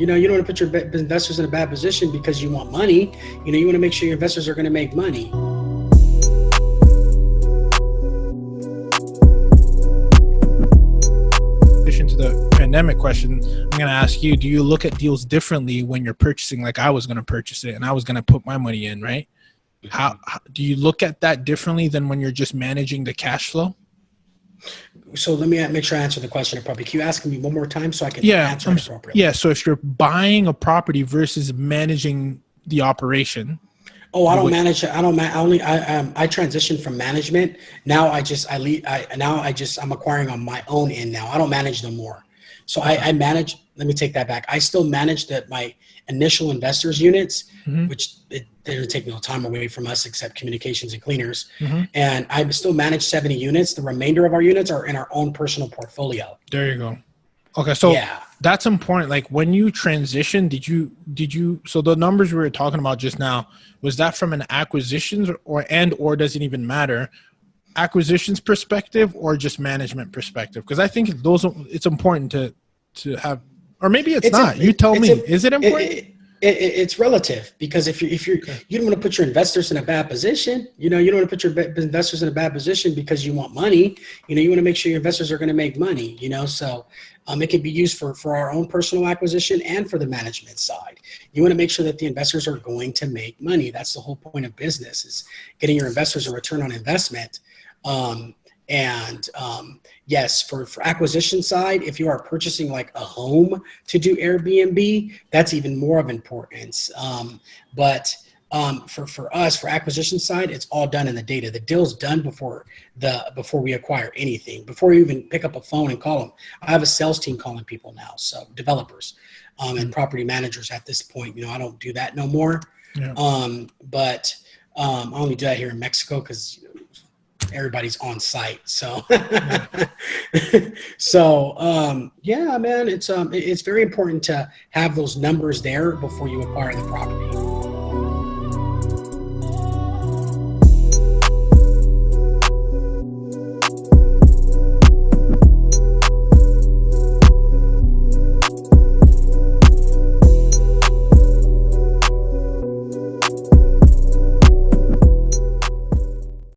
You know, you don't want to put your investors in a bad position because you want money. You know, you want to make sure your investors are going to make money. In addition to the pandemic question, I'm going to ask you, do you look at deals differently when you're purchasing? Like I was going to purchase it and I was going to put my money in, right? How do you look at that differently than when you're just managing the cash flow? So let me make sure I answer the question appropriately. Can you ask me one more time so I can answer it appropriately? Yeah. So if you're buying a property versus managing the operation. Oh, I don't manage. I transitioned from management. Now I'm acquiring on my own end now. I don't manage no more. So I manage, let me take that back. I still manage my initial investors units, which they didn't take no time away from us except communications and cleaners. And I still manage 70 units. The remainder of our units are in our own personal portfolio. There you go. Okay. So that's important. Like when you transition, so the numbers we were talking about just now, was that from an acquisitions or does it even matter? Acquisitions perspective or just management perspective? Because I think it's important to have, or maybe it's not. You tell me. Is it important? It's relative, because if you don't want to put your investors in a bad position. You know, you don't want to put your investors in a bad position because you want money. You know, you want to make sure your investors are going to make money. You know, so it can be used for our own personal acquisition and for the management side. You want to make sure that the investors are going to make money. That's the whole point of business, is getting your investors a return on investment. Yes, for acquisition side, if you are purchasing like a home to do Airbnb, that's even more of importance. But for us, for acquisition side, it's all done in the data. The deal's done before we acquire anything, before you even pick up a phone and call them. I have a sales team calling people now, so developers and property managers at this point. You know, I don't do that no more. Yeah. But I only do that here in Mexico because everybody's on site. So, yeah, man, it's very important to have those numbers there before you acquire the property.